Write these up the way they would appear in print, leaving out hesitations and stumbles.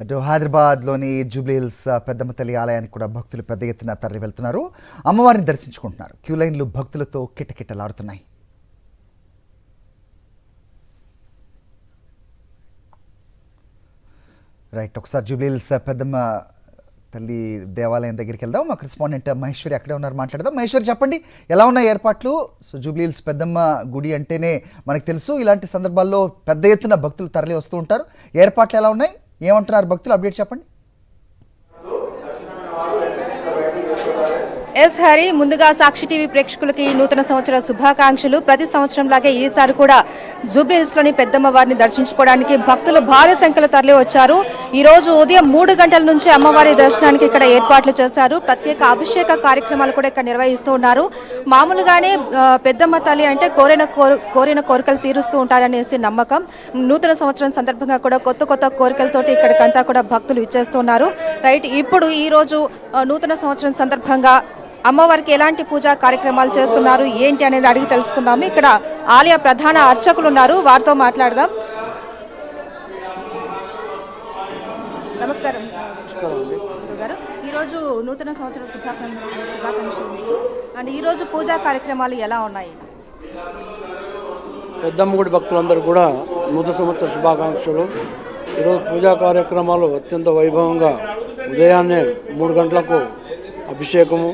అటు హైదరాబాద్లోని జూబ్లీహిల్స్ పెద్దమ్మ తల్లి ఆలయానికి కూడా భక్తులు పెద్ద ఎత్తున తరలి వెళ్తున్నారు. అమ్మవారిని దర్శించుకుంటున్నారు. క్యూ లైన్లు భక్తులతో కిటకిటలాడుతున్నాయి. రైట్, ఒకసారి జూబ్లీహిల్స్ పెద్దమ్మ తల్లి దేవాలయం దగ్గరికి వెళ్దాం. మా కరెస్పాండెంట్ మహేశ్వరి అక్కడే ఉన్నారు, మాట్లాడదాం. మహేశ్వరి, చెప్పండి, ఎలా ఉన్నాయి ఏర్పాట్లు? సో జూబ్లీహిల్స్ పెద్దమ్మ గుడి అంటేనే మనకు తెలుసు, ఇలాంటి సందర్భాల్లో పెద్ద ఎత్తున భక్తులు తరలి వస్తూ ఉంటారు. ఏర్పాట్లు ఎలా ఉన్నాయి, ఏమంటున్నారు భక్తులు? అప్డేట్ చెప్పండి. ఎస్ హరి, ముందుగా సాక్షి టీవీ ప్రేక్షకులకి నూతన సంవత్సర శుభాకాంక్షలు. ప్రతి సంవత్సరం లాగే ఈసారి కూడా జూబ్లీహిల్స్లోని పెద్దమ్మ వారిని దర్శించుకోవడానికి భక్తులు భారీ సంఖ్యలో తరలి వచ్చారు. ఈ రోజు ఉదయం 3 గంటల నుంచి అమ్మవారి దర్శనానికి ఇక్కడ ఏర్పాట్లు చేశారు. ప్రత్యేక అభిషేక కార్యక్రమాలు కూడా ఇక్కడ నిర్వహిస్తూ ఉన్నారు. మామూలుగానే పెద్దమ్మ తల్లి అంటే కోరిన కోరికలు తీరుస్తూ ఉంటారనేసి నమ్మకం. నూతన సంవత్సరం సందర్భంగా కూడా కొత్త కోరికలతోటి ఇక్కడికంతా కూడా భక్తులు ఇచ్చేస్తున్నారు. రైట్, ఇప్పుడు ఈ రోజు నూతన సంవత్సరం సందర్భంగా అమ్మవారికి ఎలాంటి పూజా కార్యక్రమాలు చేస్తున్నారు ఏంటి అనేది అడిగి తెలుసుకుందాము. ఇక్కడ ఆలయ ప్రధాన అర్చకులు ఉన్నారు, వారితో మాట్లాడదాం. నమస్కారం గారు, ఈరోజు నూతన సంవత్సర శుభాకాంక్షలు మీకు. అండ్ ఈరోజు పూజా కార్యక్రమాలు ఎలా ఉన్నాయి? పెద్దమ్మ గుడి భక్తులందరూ కూడా నూతన సంవత్సర శుభాకాంక్షలు. ఈరోజు పూజా కార్యక్రమాలు అత్యంత వైభవంగా ఉదయాన్నే 3 గంటలకు అభిషేకము,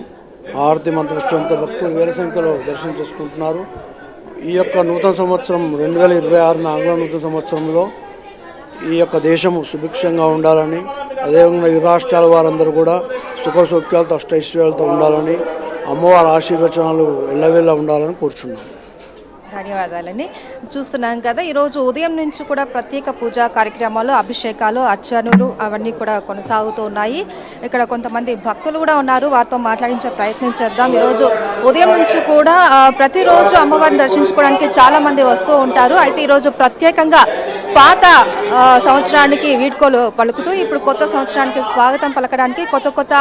ఆరతి మంత్రోత్సవంతో భక్తులు వేల సంఖ్యలో దర్శనం చేసుకుంటున్నారు. ఈ యొక్క నూతన సంవత్సరం 2026 ఆంగ్ల నూతన సంవత్సరంలో ఈ యొక్క దేశము సుభిక్షంగా ఉండాలని, అదేవిధంగా ఈ రాష్ట్రాల వారందరూ కూడా సుఖ సౌఖ్యాలతో అష్టైశ్వర్యాలతో ఉండాలని, అమ్మవారి ఆశీర్వచనాలు ఎల్లవేళ ఉండాలని కోరుచున్నాం. ధన్యవాదాలండి. చూస్తున్నాం కదా, ఈరోజు ఉదయం నుంచి కూడా ప్రత్యేక పూజా కార్యక్రమాలు, అభిషేకాలు, అర్చనలు అవన్నీ కూడా కొనసాగుతూ ఉన్నాయి. ఇక్కడ కొంతమంది భక్తులు కూడా ఉన్నారు, వారితో మాట్లాడించే ప్రయత్నం చేద్దాం. ఈరోజు ఉదయం నుంచి కూడా ప్రతిరోజు అమ్మవారిని దర్శించుకోవడానికి చాలా మంది వస్తూ ఉంటారు. అయితే ఈరోజు ప్రత్యేకంగా పాత సంవత్సరానికి వీడ్కోలు పలుకుతూ ఇప్పుడు కొత్త సంవత్సరానికి స్వాగతం పలకడానికి కొత్త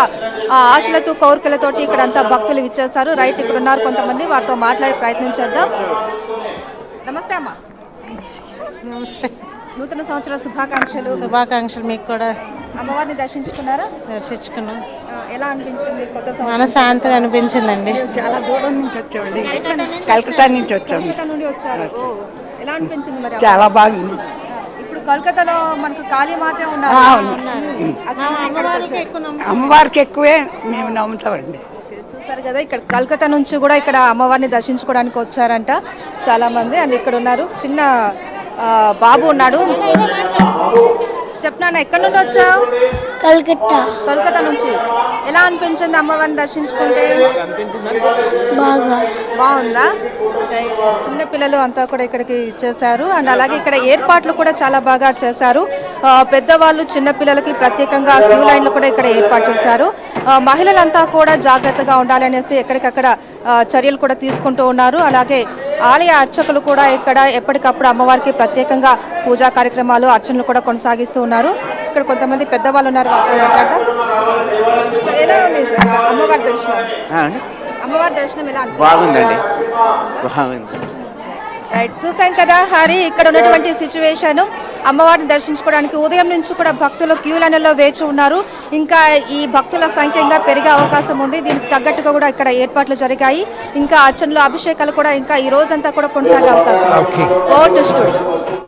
ఆశలతో కోరికలతోటి ఇక్కడంతా భక్తులు ఇచ్చేశారు. రైట్, ఇక్కడ ఉన్నారు కొంతమంది, వారితో మాట్లాడే ప్రయత్నం చేద్దాం. నమస్తే అమ్మా. నమస్తే. నూతన సంవత్సర శుభాకాంక్షలు. శుభాకాంక్షలు మీకు కూడా. అమ్మవారిని దర్శించుకున్నారా? దర్శించుకున్నాం. ఎలా అనిపించింది కొత్త సంవత్సరం? మనశ్శాంతిగా అనిపించిందండి. చాలా దూరం నుంచి వచ్చామండి, కలకత్తా నుంచి వచ్చాము. కలకత్తా నుండి వచ్చారు. ఎలా అనిపించింది మరి? చాలా బాగుంది. ఇప్పుడు కలకత్తాలో మనకు కాళీమాత ఉన్నారు, అమ్మవారికి ఎక్కువే మేము నమ్ముతామండి. చూసారు కదా, ఇక్కడ కలకత్తా నుంచి కూడా ఇక్కడ అమ్మవారిని దర్శించుకోవడానికి వచ్చారంట చాలా మంది. అండ్ ఇక్కడ ఉన్నారు చిన్న బాబు ఉన్నాడు. చెప్పనా, ఎక్కడి నుండి వచ్చావు? కలకత్తా నుంచి. ఎలా అనిపించింది అమ్మవారిని దర్శించుకుంటే? బాగుందా? చిన్న పిల్లలు అంతా కూడా ఇక్కడికి ఇచ్చేసారు. అండ్ అలాగే ఇక్కడ ఏర్పాట్లు కూడా చాలా బాగా చేశారు. పెద్దవాళ్ళు చిన్న పిల్లలకి ప్రత్యేకంగా క్యూ లైన్లు కూడా ఇక్కడ ఏర్పాటు చేశారు. మహిళలంతా కూడా జాగ్రత్తగా ఉండాలనేసి ఎక్కడికక్కడ చర్యలు కూడా తీసుకుంటూ ఉన్నారు. అలాగే ఆలయ అర్చకులు కూడా ఇక్కడ ఎప్పటికప్పుడు అమ్మవారికి ప్రత్యేకంగా పూజా కార్యక్రమాలు, అర్చనలు కూడా కొనసాగిస్తూ ఉన్నారు. ఇక్కడ కొంతమంది పెద్దవాళ్ళు ఉన్నారు, మాట్లాడదాం. ఎలా ఉంది అమ్మవారి దర్శనం? అమ్మవారి దర్శనం ఎలా? బాగుందండి, బాగుంది. రైట్, చూసాం కదా హరి, ఇక్కడ ఉన్నటువంటి సిచ్యువేషన్. అమ్మవారిని దర్శించుకోవడానికి ఉదయం నుంచి కూడా భక్తులు క్యూ లైన్లలో వేచి ఉన్నారు. ఇంకా ఈ భక్తుల సంఖ్య ఇంకా పెరిగే అవకాశం ఉంది. దీనికి తగ్గట్టుగా కూడా ఇక్కడ ఏర్పాట్లు జరిగాయి. ఇంకా అర్చనలు, అభిషేకాలు కూడా ఇంకా ఈ రోజంతా కూడా కొనసాగే అవకాశం ఉంది. ఓ టు స్టూడియో.